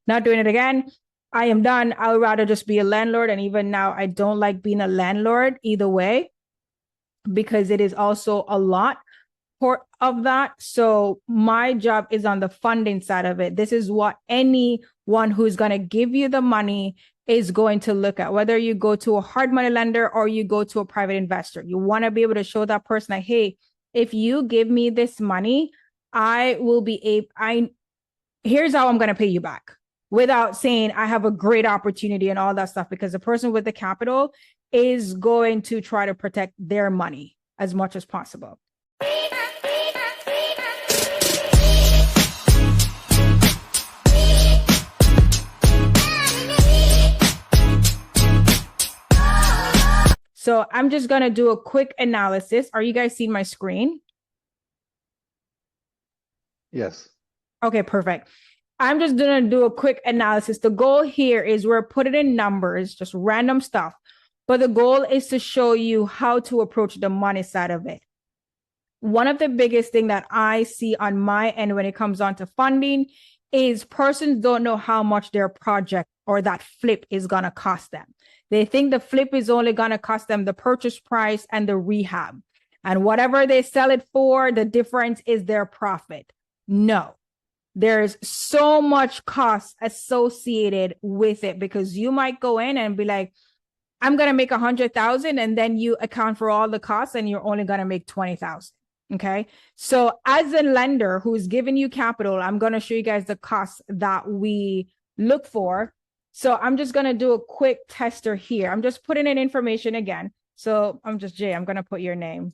not doing it again. I am done. I would rather just be a landlord. And even now, I don't like being a landlord either way, because it is also a lot of that. So my job is on the funding side of it. This is what anyone who's going to give you the money is going to look at, whether you go to a hard money lender or you go to a private investor. You want to be able to show that person like, hey, if you give me this money, I will be here's how I'm going to pay you back, without saying I have a great opportunity and all that stuff, because the person with the capital is going to try to protect their money as much as possible. So I'm just going to do a quick analysis. Are you guys seeing my screen? Yes. Okay, perfect. I'm just going to do a quick analysis. The goal here is we're putting in numbers, just random stuff. But the goal is to show you how to approach the money side of it. One of the biggest thing that I see on my end when it comes on to funding is persons don't know how much their project or that flip is going to cost them. They think the flip is only going to cost them the purchase price and the rehab. And whatever they sell it for, the difference is their profit. No, there's so much cost associated with it, because you might go in and be like, I'm going to make 100,000, and then you account for all the costs and you're only going to make 20,000. Okay. So as a lender who's giving you capital, I'm going to show you guys the costs that we look for. So I'm just going to do a quick tester here. I'm just putting in information again. So I'm just Jay. I'm going to put your name.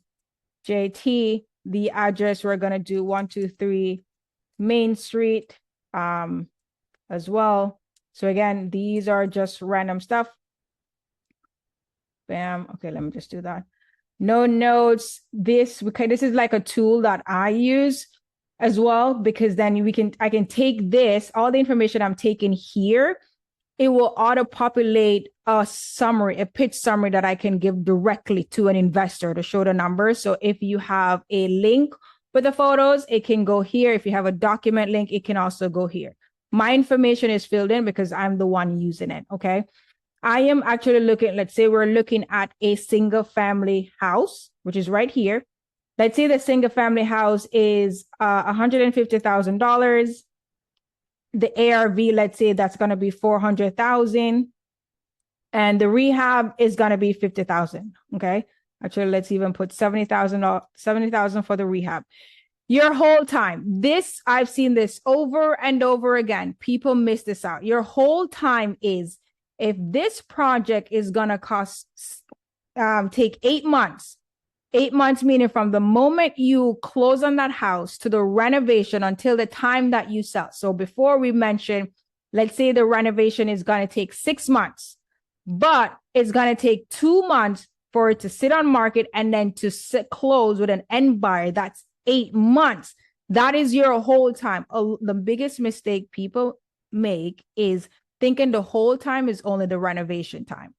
JT, the address, we're going to do 123 Main Street as well. So again, these are just random stuff. Bam. Okay, let me just do that. No notes. This is like a tool that I use as well, because then I can take this, all the information I'm taking here, it will auto-populate a summary, a pitch summary that I can give directly to an investor to show the numbers. So if you have a link with the photos, it can go here. If you have a document link, it can also go here. My information is filled in because I'm the one using it, okay? I am actually looking, let's say we're looking at a single family house, which is right here. Let's say the single family house is $150,000. The ARV, let's say that's going to be 400,000. And the rehab is going to be 50,000. Okay. Actually, let's even put 70,000 for the rehab. Your whole time, I've seen this over and over again. People miss this out. Your whole time is, if this project is going to cost, take 8 months, 8 months, meaning from the moment you close on that house to the renovation until the time that you sell. So before we mentioned, let's say the renovation is going to take 6 months, but it's going to take 2 months for it to sit on market and then to close with an end buyer. That's 8 months. That is your whole time. The biggest mistake people make is thinking the whole time is only the renovation time.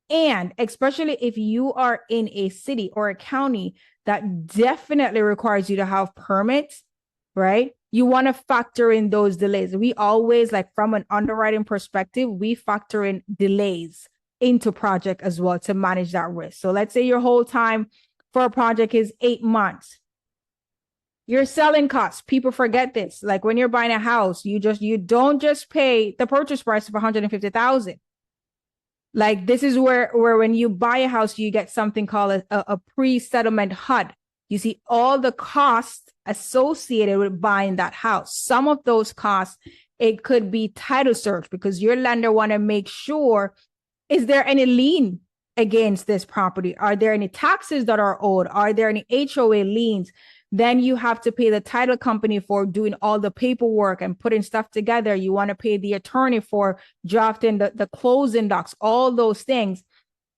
And especially if you are in a city or a county that definitely requires you to have permits, right? You want to factor in those delays. We always, like from an underwriting perspective, we factor in delays into project as well to manage that risk. So let's say your whole time for a project is 8 months. Your selling costs, people forget this. Like when you're buying a house, you don't just pay the purchase price of 150,000. Like this is where when you buy a house, you get something called a pre-settlement HUD. You see all the costs associated with buying that house. Some of those costs, it could be title search, because your lender want to make sure, is there any lien against this property? Are there any taxes that are owed? Are there any HOA liens? Then you have to pay the title company for doing all the paperwork and putting stuff together. You want to pay the attorney for drafting the closing docs, all those things.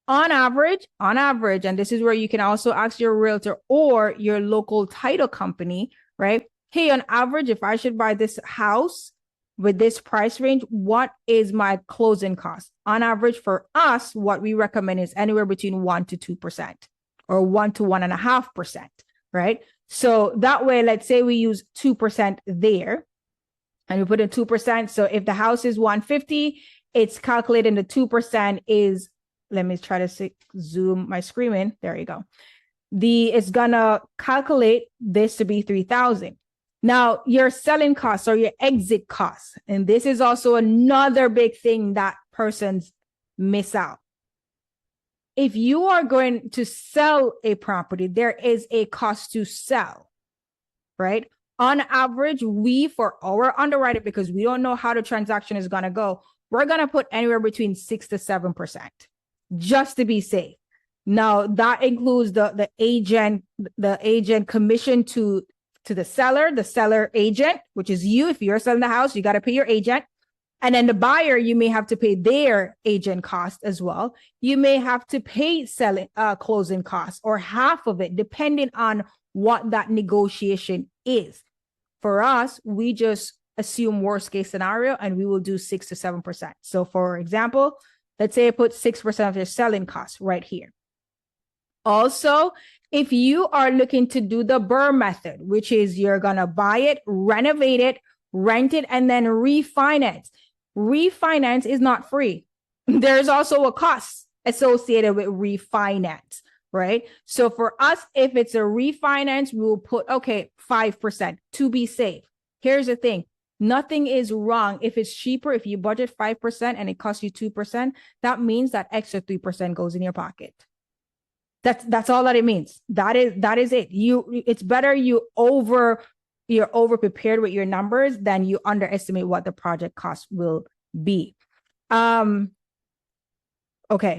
On average, and this is where you can also ask your realtor or your local title company, right? Hey, on average, if I should buy this house with this price range, what is my closing cost? On average for us, what we recommend is anywhere between 1 to 2% or 1 to 1.5%, right? So that way, let's say we use 2% there. and you put in 2%. So if the house is 150, it's calculating the 2% is, let me try to zoom my screen in. There you go. It's gonna calculate this to be 3,000. Now your selling costs or your exit costs, and this is also another big thing that persons miss out. If you are going to sell a property, there is a cost to sell, right? On average, for our underwriting, because we don't know how the transaction is going to go, we're going to put anywhere between 6 to 7% just to be safe. Now, that includes the agent commission to the seller agent, which is you. If you're selling the house, you got to pay your agent. And then the buyer, you may have to pay their agent cost as well. You may have to pay closing costs or half of it, depending on what that negotiation is. For us, we just assume worst case scenario and we will do 6 to 7%. So for example, let's say I put 6% of your selling costs right here. Also, if you are looking to do the BRRRR method, which is you're going to buy it, renovate it, rent it, and then refinance. Refinance is not free. There's also a cost associated with refinance, right? So for us, if it's a refinance, we will put, 5% to be safe. Here's the thing. Nothing is wrong. If it's cheaper, if you budget 5% and it costs you 2%, that means that extra 3% goes in your pocket. That's all that it means. That is it. It's better you're over prepared with your numbers than you underestimate what the project cost will be. Okay,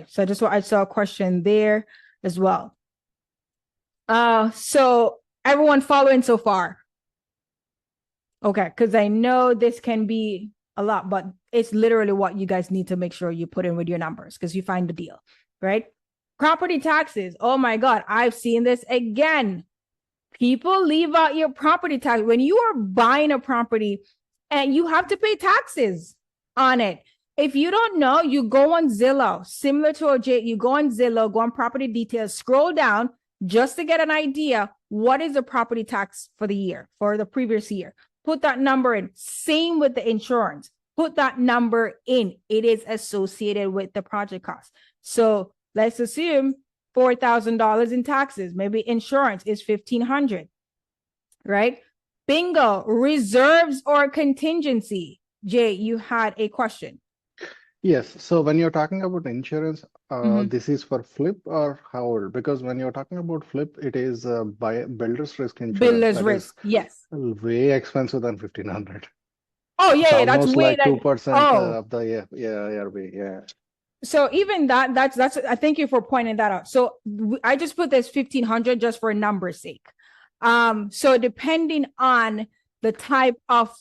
so I saw a question there as well. So everyone following so far? Okay, because I know this can be a lot, but it's literally what you guys need to make sure you put in with your numbers because you find the deal, right? Property taxes. Oh my God, I've seen this again. People leave out your property tax when you are buying a property and you have to pay taxes on it. If you don't know, you go on Zillow, similar to OJ, you go on Zillow, go on property details, scroll down just to get an idea. What is the property tax for the previous year? Put that number in. Same with the insurance. Put that number in. It is associated with the project cost. So let's assume $4,000 in taxes. Maybe insurance is $1,500, right? Bingo. Reserves or contingency. Jay, you had a question. Yes. So when you're talking about insurance, this is for flip or how? Because when you're talking about flip, it is by builder's risk insurance. Builder's risk, yes. Way expensive than 1,500. Oh It's yeah, that's almost way like 2% of the ARV. Yeah. So even that's I thank you for pointing that out. So I just put this 1,500 just for number's sake. So depending on the type of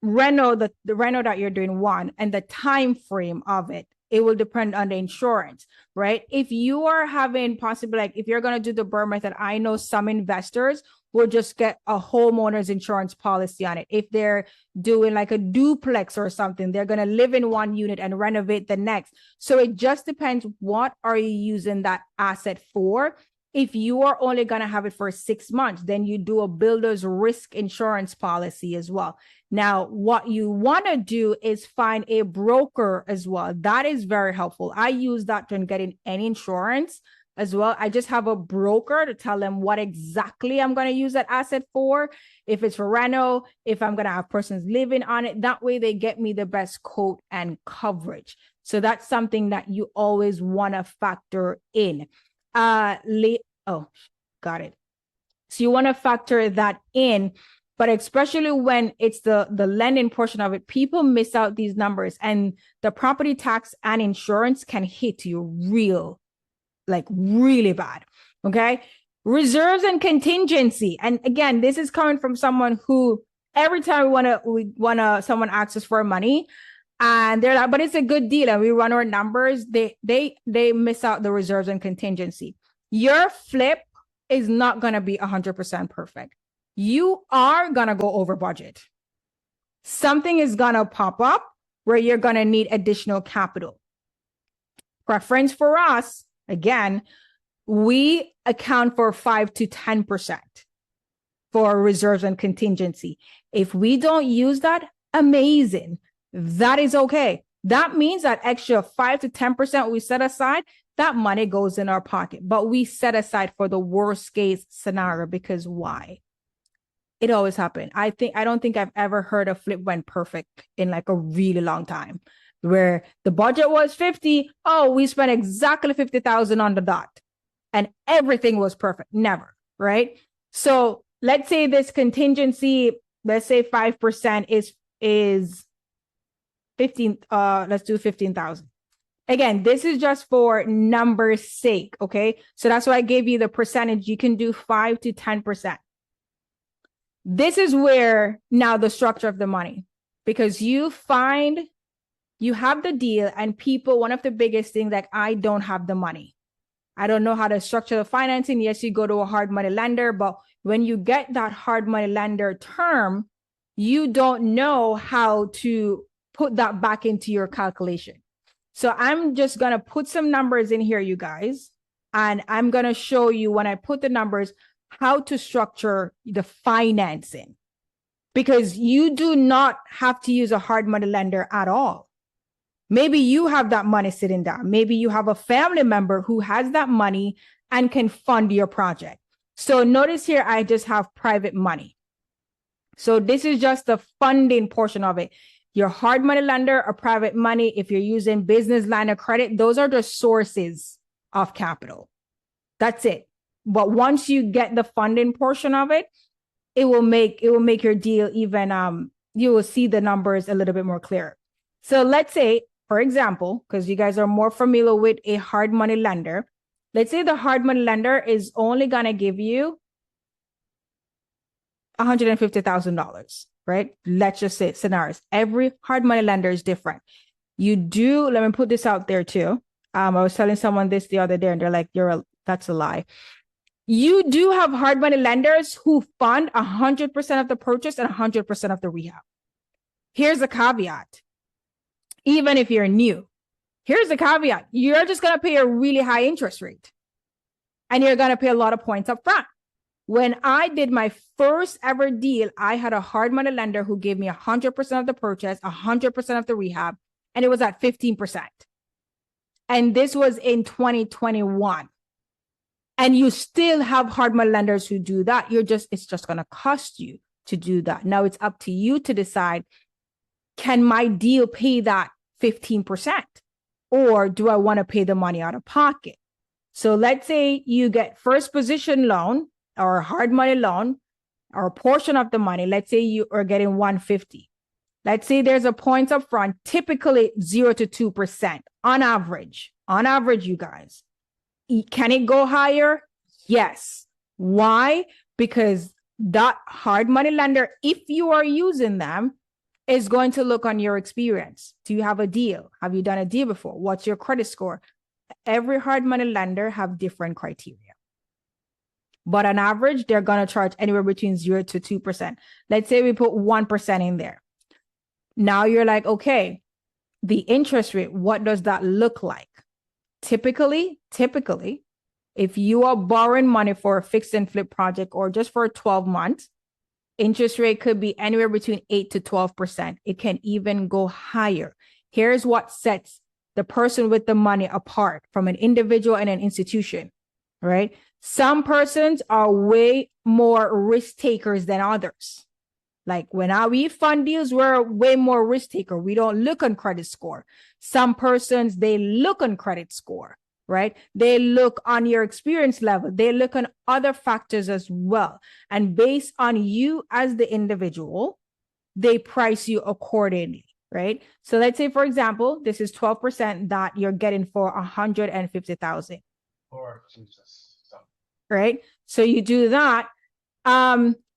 reno, the reno that you're doing, one, and the time frame of it, it will depend on the insurance, right? If you are having possibly, like if you're going to do the BRRRR method, I know some investors will just get a homeowner's insurance policy on it. If they're doing like a duplex or something, they're going to live in one unit and renovate the next. So it just depends, what are you using that asset for? If you are only going to have it for 6 months, then you do a builder's risk insurance policy as well. Now, what you want to do is find a broker as well. That is very helpful. I use that when getting any insurance as well. I just have a broker to tell them what exactly I'm going to use that asset for. If it's for reno, if I'm going to have persons living on it, that way they get me the best quote and coverage. So that's something that you always want to factor in. Got it. So you want to factor that in, but especially when it's the lending portion of it, people miss out these numbers, and the property tax and insurance can hit you really bad. Okay. Reserves and contingency. And again, this is coming from someone who every time someone asks us for money and they're like, but it's a good deal, and we run our numbers, they miss out the reserves and contingency. Your flip is not going to be 100% perfect. You are going to go over budget. Something is going to pop up where you're going to need additional capital. Preference for us, again, we account for 5 to 10% for reserves and contingency. If we don't use that, Amazing. That is okay. That means that extra 5 to 10% we set aside, that money goes in our pocket, but we set aside for the worst case scenario, because why? It always happened. I don't think I've ever heard a flip went perfect in like a really long time, where the budget was 50. Oh, we spent exactly 50,000 on the dot and everything was perfect. Never, right? So let's say this contingency, let's say 5% is 15, let's do 15,000. Again, this is just for numbers sake, okay? So that's why I gave you the percentage. You can do 5 to 10%. This is where now the structure of the money, because you have the deal and people, one of the biggest things, like, I don't have the money. I don't know how to structure the financing. Yes, you go to a hard money lender, but when you get that hard money lender term, you don't know how to put that back into your calculation. So I'm just going to put some numbers in here, you guys, and I'm going to show you, when I put the numbers, how to structure the financing, because you do not have to use a hard money lender at all. Maybe you have that money sitting down. Maybe you have a family member who has that money and can fund your project. So notice here, I just have private money. So this is just the funding portion of it. Your hard money lender or private money, if you're using business line of credit, those are the sources of capital. That's it. But once you get the funding portion of it, it will make your deal even, you will see the numbers a little bit more clear. So let's say, for example, because you guys are more familiar with a hard money lender, let's say the hard money lender is only going to give you $150,000, right? Let's just say scenarios. Every hard money lender is different. Let me put this out there too. I was telling someone this the other day and they're like, that's a lie. You do have hard money lenders who fund 100% of the purchase and 100% of the rehab. Here's a caveat. Even if you're new, here's a caveat. You're just going to pay a really high interest rate and you're going to pay a lot of points up front. When I did my first ever deal, I had a hard money lender who gave me 100% of the purchase, 100% of the rehab, and it was at 15%. And this was in 2021. And you still have hard money lenders who do that. It's just going to cost you to do that. Now it's up to you to decide, can my deal pay that 15%? Or do I want to pay the money out of pocket? So let's say you get first position loan or hard money loan or a portion of the money. Let's say you are getting 150. Let's say there's a points up front, typically 0 to 2% on average, you guys. Can it go higher? Yes. Why? Because that hard money lender, if you are using them, is going to look on your experience. Do you have a deal? Have you done a deal before? What's your credit score? Every hard money lender have different criteria. But on average, they're going to charge anywhere between 0 to 2%. Let's say we put 1% in there. Now you're like, okay, the interest rate, what does that look like? Typically, if you are borrowing money for a fix and flip project or just for 12 months, interest rate could be anywhere between 8 to 12%. It can even go higher. Here's what sets the person with the money apart from an individual and an institution, right? Some persons are way more risk takers than others. Like when we fund deals, we're way more risk taker. We don't look on credit score. Some persons, they look on credit score, right? They look on your experience level. They look on other factors as well. And based on you as the individual, they price you accordingly, right? So let's say, for example, this is 12% that you're getting for 150,000. Or Jesus. Right? So you do that.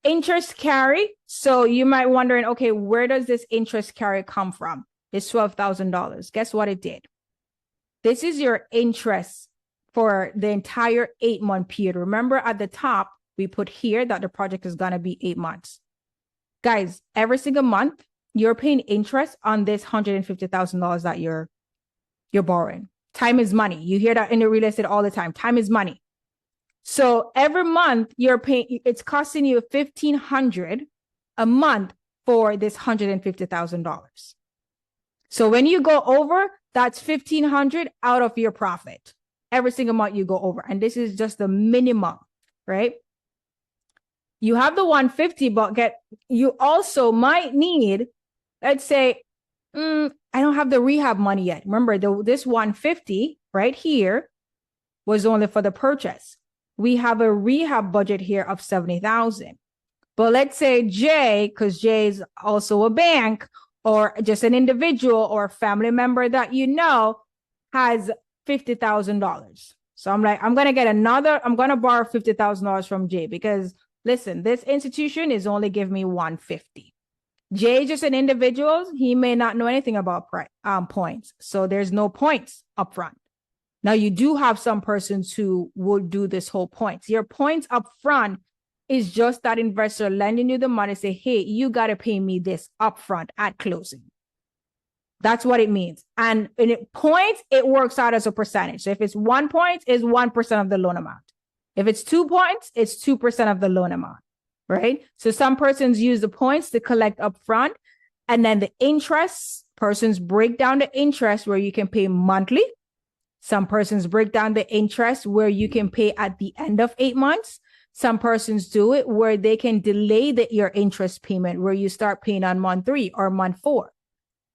Interest carry. So you might wondering, okay, where does this interest carry come from? It's $12,000. Guess what it did? This is your interest for the entire 8-month period. Remember at the top, we put here that the project is going to be 8 months. Guys, every single month, you're paying interest on this $150,000 that you're borrowing. Time is money. You hear that in the real estate all the time. Time is money. So every month you're paying, it's costing you $1,500 a month for this $150,000. So when you go over, that's $1,500 out of your profit every single month you go over. And this is just the minimum, right? You have the 150, but you also might need, let's say, I don't have the rehab money yet. Remember, this 150 right here was only for the purchase. We have a rehab budget here of 70,000. But let's say Jay, because Jay is also a bank or just an individual or a family member that you know has $50,000. So I'm like, I'm going to borrow $50,000 from Jay because listen, this institution is only giving me 150. Jay is just an individual. He may not know anything about points. So there's no points up front. Now you do have some persons who would do this whole points. Your points up front is just that investor lending you the money, say, hey, you got to pay me this upfront at closing. That's what it means. And in points, it works out as a percentage. So if it's 1 point, it's 1% of the loan amount. If it's 2 points, it's 2% of the loan amount, right? So some persons use the points to collect upfront, and then the interest, persons break down the interest where you can pay monthly. Some persons break down the interest where you can pay at the end of 8 months. Some persons do it where they can delay your interest payment, where you start paying on month 3 or month 4.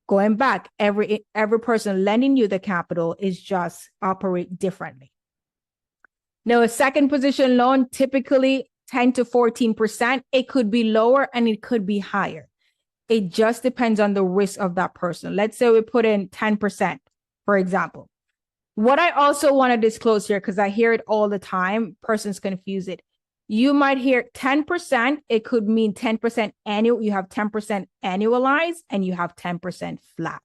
Going back, every person lending you the capital is just operate differently. Now, a second position loan, typically 10 to 14%. It could be lower and it could be higher. It just depends on the risk of that person. Let's say we put in 10%, for example. What I also want to disclose here, because I hear it all the time, persons confuse it. You might hear 10%. It could mean 10% annual. You have 10% annualized and you have 10% flat.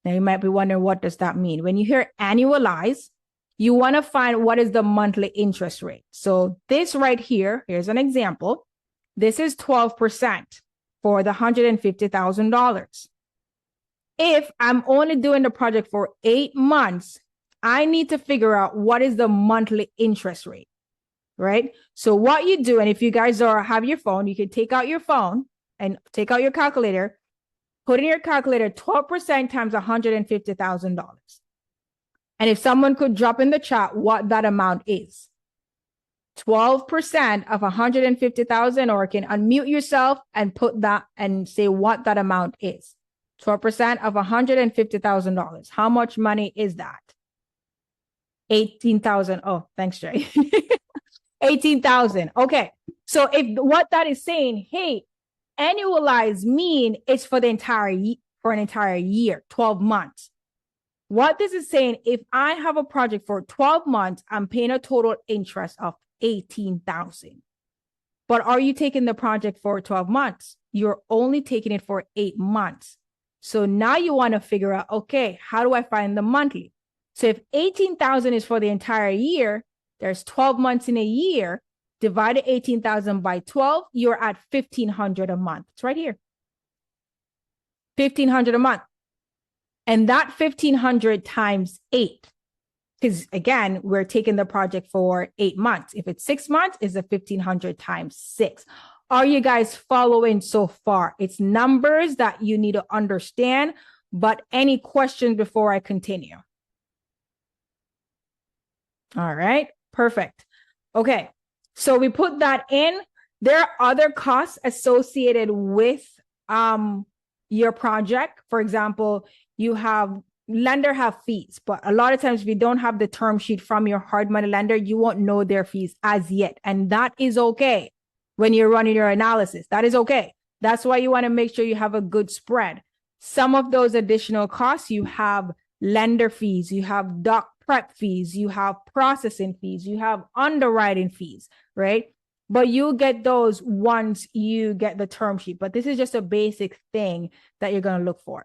Now you might be wondering, what does that mean? When you hear annualized, you want to find what is the monthly interest rate. So this right here, here's an example. This is 12% for the $150,000. If I'm only doing the project for 8 months, I need to figure out what is the monthly interest rate. Right? So what you do, and if you guys have your phone, you can take out your phone and take out your calculator, put in your calculator 12% times $150,000. And if someone could drop in the chat what that amount is. 12% of 150,000, or can unmute yourself and put that and say what that amount is. 12% of $150,000. How much money is that? 18,000. Oh, thanks, Jay. 18,000. Okay. So if what that is saying, hey, annualized mean it's for an entire year, 12 months. What this is saying, if I have a project for 12 months, I'm paying a total interest of 18,000. But are you taking the project for 12 months? You're only taking it for 8 months. So now you want to figure out, okay, how do I find the monthly? So if 18,000 is for the entire year, there's 12 months in a year, divided 18,000 by 12, you're at 1,500 a month. It's right here. 1,500 a month. And that 1,500 times 8, because again, we're taking the project for 8 months. If it's 6 months, it's a 1,500 times 6. Are you guys following so far? It's numbers that you need to understand, but any questions before I continue? All right, perfect. Okay, so we put that in. There are other costs associated with your project. For example, lender have fees, but a lot of times if you don't have the term sheet from your hard money lender, you won't know their fees as yet. And that is okay when you're running your analysis. That is okay. That's why you want to make sure you have a good spread. Some of those additional costs, you have lender fees, you have doc prep fees, you have processing fees, you have underwriting fees, right? But you get those once you get the term sheet. But this is just a basic thing that you're going to look for.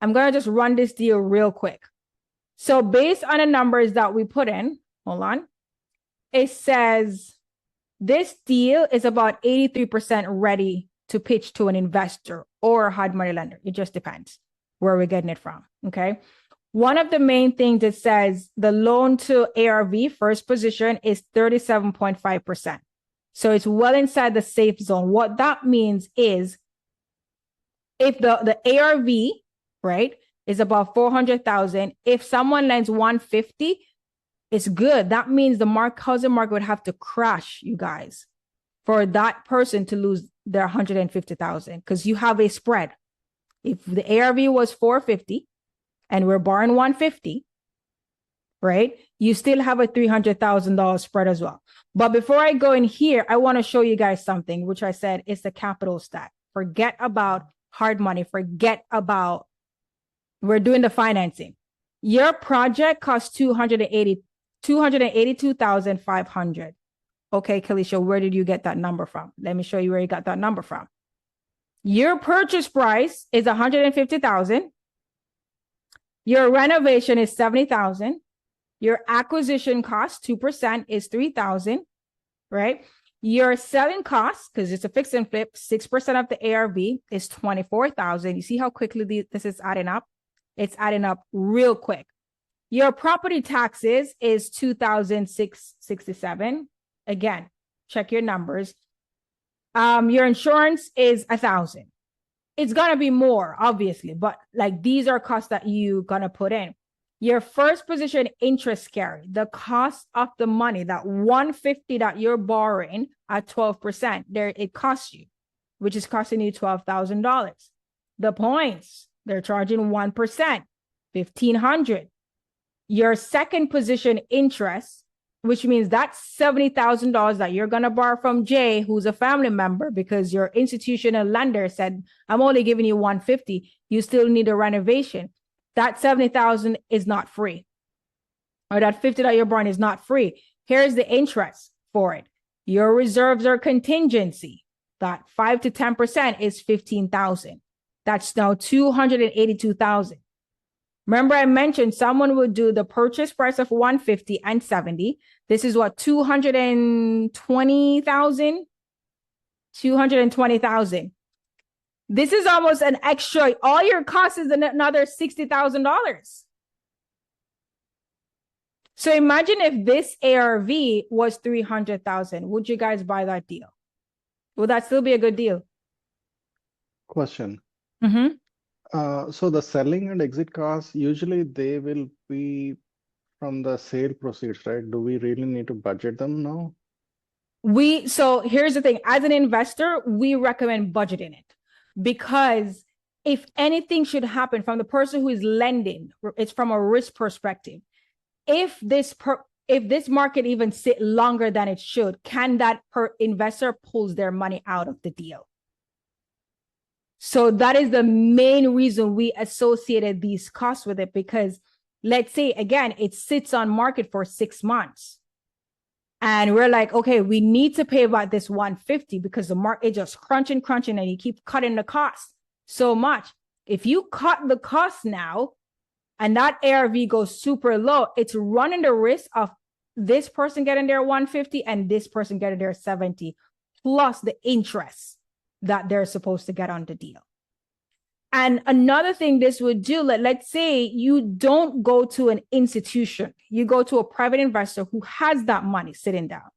I'm going to just run this deal real quick. So based on the numbers that we put in, hold on, it says this deal is about 83% ready to pitch to an investor or a hard money lender. It just depends where we're getting it from, okay? One of the main things that says the loan to ARV first position is 37.5%. So it's well inside the safe zone. What that means is if the ARV, right, is about 400,000, if someone lends 150, it's good. That means the housing market would have to crash, you guys, for that person to lose their 150,000 because you have a spread. If the ARV was 450 and we're borrowing 150, right, you still have a $300,000 spread as well. But before I go in here, I want to show you guys something, which I said is the capital stack. Forget about hard money. Forget about we're doing the financing. Your project costs $282,500. Okay, Keleisha, where did you get that number from? Let me show you where you got that number from. Your purchase price is $150,000. Your renovation is $70,000. Your acquisition cost, 2% is $3,000, right? Your selling cost, because it's a fix and flip, 6% of the ARV is $24,000. You see how quickly this is adding up? It's adding up real quick. Your property taxes is $2,667. Again, check your numbers. Your insurance is $1,000. It's gonna be more, obviously, but like these are costs that you gonna put in. Your first position interest carry, the cost of the money, that 150 that you're borrowing at 12%, there it costs you, which is costing you $12,000. The points, they're charging 1%, $1,500. Your second position interest, which means that's $70,000 that you're going to borrow from Jay, who's a family member, because your institutional lender said, I'm only giving you 150. You still need a renovation. That 70,000 is not free. Or that 50 that you're borrowing is not free. Here's the interest for it. Your reserves are contingency. That 5 to 10% is 15,000. That's now 282,000. Remember, I mentioned someone would do the purchase price of 150 and 70. This is what, 220,000? 220,000. This is almost an extra. All your costs is another $60,000. So imagine if this ARV was 300,000. Would you guys buy that deal? Would that still be a good deal? Question. Mm-hmm. So the selling and exit costs, usually they will be from the sale proceeds, right? Do we really need to budget them now? So here's the thing. As an investor, we recommend budgeting it because if anything should happen from the person who is lending, it's from a risk perspective. If this market even sit longer than it should, can that investor pulls their money out of the deal? So that is the main reason we associated these costs with it, because let's say, again, it sits on market for 6 months. And we're like, okay, we need to pay about this 150 because the market just crunching, and you keep cutting the cost so much. If you cut the cost now and that ARV goes super low, it's running the risk of this person getting their 150 and this person getting their 70, plus the interest that they're supposed to get on the deal. And another thing this would do, let's say you don't go to an institution, you go to a private investor who has that money sitting down.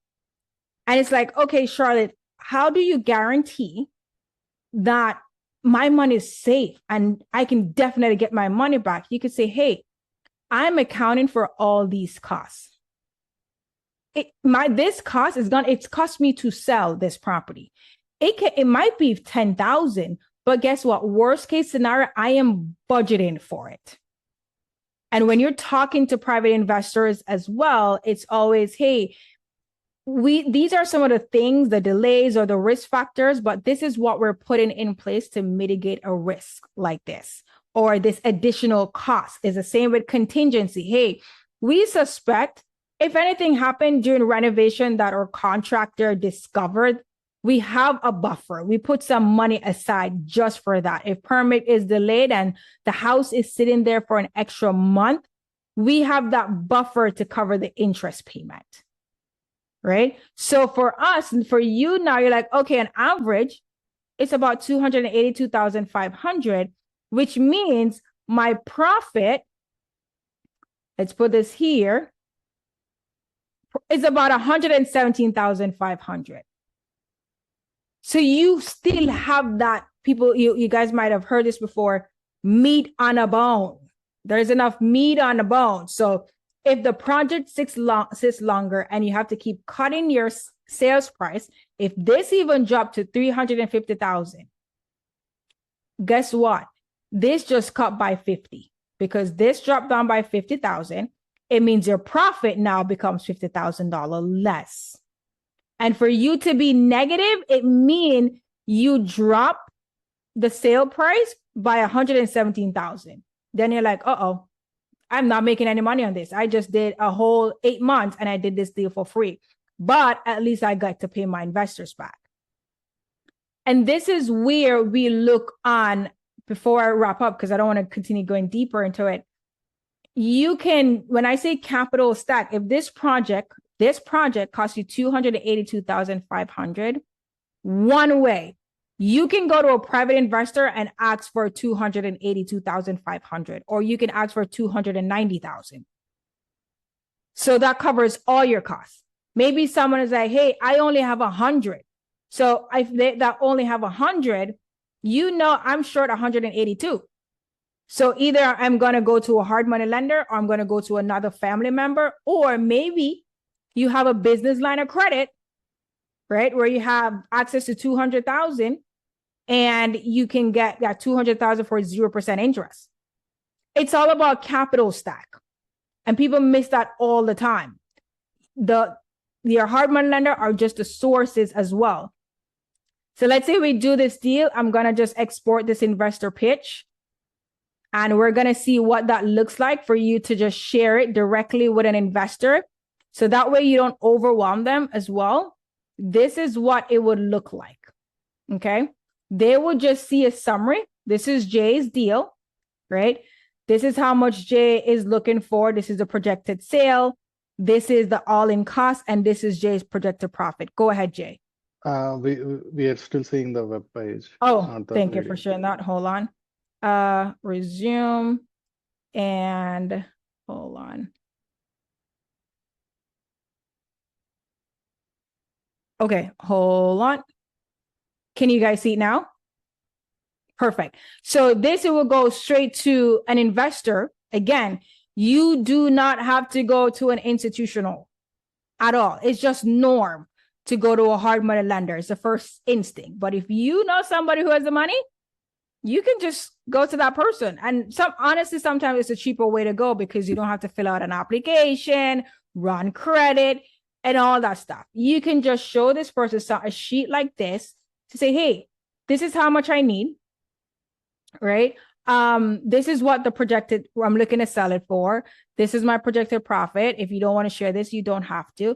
And it's like, okay, Charlotte, how do you guarantee that my money is safe and I can definitely get my money back? You could say, hey, I'm accounting for all these costs. It's cost me to sell this property. It might be 10,000, but guess what? Worst case scenario, I am budgeting for it. And when you're talking to private investors as well, it's always, hey, these are some of the things, the delays or the risk factors, but this is what we're putting in place to mitigate a risk like this, or this additional cost. Is the same with contingency. Hey, we suspect if anything happened during renovation that our contractor discovered, we have a buffer. We put some money aside just for that. If permit is delayed and the house is sitting there for an extra month, we have that buffer to cover the interest payment, right? So for us and for you now, you're like, okay, on average, it's about 282,500, which means my profit, let's put this here, is about 117,500. So you still have that, people, you guys might have heard this before, meat on a bone. There's enough meat on the bone. So if the project sits longer and you have to keep cutting your sales price, if this even dropped to 350,000, guess what? This just cut by 50, because this dropped down by 50,000. It means your profit now becomes $50,000 less. And for you to be negative, it means you drop the sale price by 117,000. Then you're like, uh-oh, I'm not making any money on this. I just did a whole 8 months and I did this deal for free, but at least I got to pay my investors back. And this is where we look on, before I wrap up, because I don't want to continue going deeper into it. You can, when I say capital stack, if this project costs you $282,500, one way, you can go to a private investor and ask for $282,500, or you can ask for $290,000. So that covers all your costs. Maybe someone is like, hey, I only have 100. So if that only have 100, I'm short 182. So either I'm going to go to a hard money lender, or I'm going to go to another family member, or maybe you have a business line of credit, right, where you have access to 200,000 and you can get that 200,000 for 0% interest. It's all about capital stack. And people miss that all the time. Your hard money lender are just the sources as well. So let's say we do this deal. I'm going to just export this investor pitch. And we're going to see what that looks like for you to just share it directly with an investor. So that way you don't overwhelm them as well. This is what it would look like. Okay. They will just see a summary. This is Jay's deal, right? This is how much Jay is looking for. This is the projected sale. This is the all-in cost. And this is Jay's projected profit. Go ahead, Jay. We are still seeing the web page. Oh, thank you for sharing that. Hold on. Resume and hold on. Okay, hold on. Can you guys see it now? Perfect. So this, it will go straight to an investor. Again, you do not have to go to an institutional at all. It's just norm to go to a hard money lender. It's the first instinct. But if you know somebody who has the money, you can just go to that person. And honestly, sometimes it's a cheaper way to go, because you don't have to fill out an application, run credit, and all that stuff. You can just show this person a sheet like this to say, hey, this is how much I need, right? This is what I'm looking to sell it for. This is my projected profit. If you don't want to share this, you don't have to.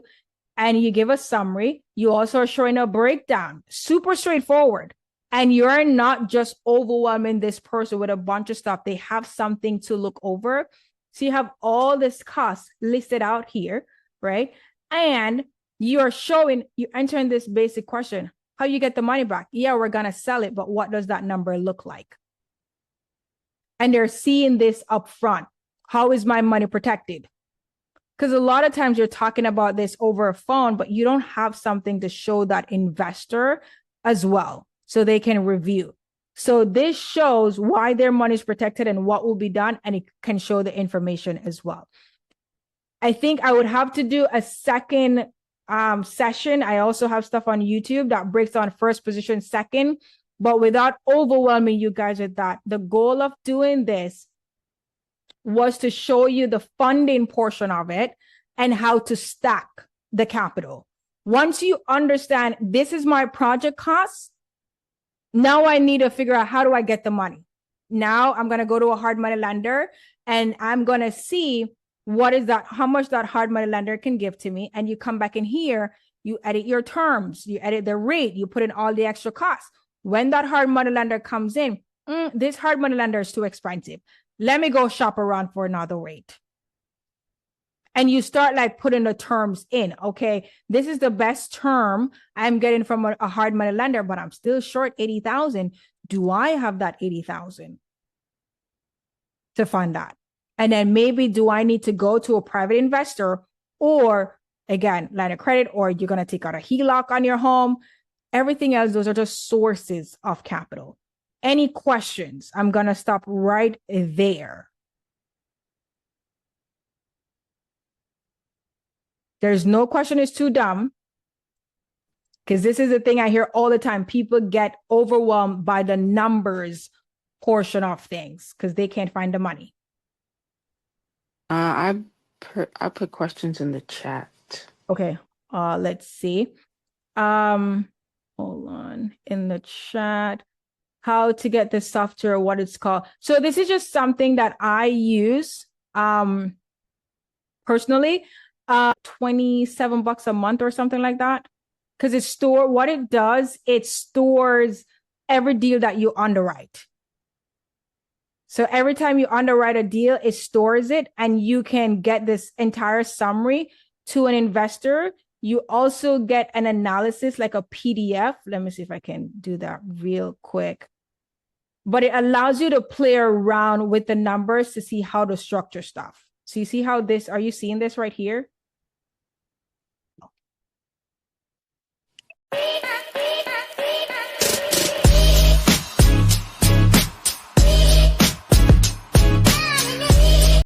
And you give a summary. You also are showing a breakdown, super straightforward. And you're not just overwhelming this person with a bunch of stuff. They have something to look over. So you have all this cost listed out here, right? And you're entering this basic question. How you get the money back? Yeah, we're going to sell it, but what does that number look like? And they're seeing this up front. How is my money protected? Because a lot of times you're talking about this over a phone, but you don't have something to show that investor as well, so they can review. So this shows why their money is protected and what will be done, and it can show the information as well. I think I would have to do a second session. I also have stuff on YouTube that breaks down first position, second, but without overwhelming you guys with that. The goal of doing this was to show you the funding portion of it and how to stack the capital. Once you understand this is my project cost, now I need to figure out, how do I get the money? Now I'm going to go to a hard money lender and I'm going to see how much that hard money lender can give to me. And you come back in here, you edit your terms, you edit the rate, you put in all the extra costs. When that hard money lender comes in, this hard money lender is too expensive. Let me go shop around for another rate. And you start like putting the terms in. Okay, this is the best term I'm getting from a hard money lender, but I'm still short 80,000. Do I have that 80,000 to fund that? And then maybe do I need to go to a private investor, or again, line of credit, or you're going to take out a HELOC on your home? Everything else, those are just sources of capital. Any questions? I'm going to stop right there. There's no question is too dumb, because this is the thing I hear all the time. People get overwhelmed by the numbers portion of things because they can't find the money. I put questions in the chat. Okay. Let's see. Hold on. In the chat, how to get this software, what it's called. So this is just something that I use personally. 27 bucks a month or something like that. Because what it does, it stores every deal that you underwrite. So every time you underwrite a deal, it stores it, and you can get this entire summary to an investor. You also get an analysis, like a PDF. Let me see if I can do that real quick. But it allows you to play around with the numbers to see how to structure stuff. So you see how this, are you seeing this right here?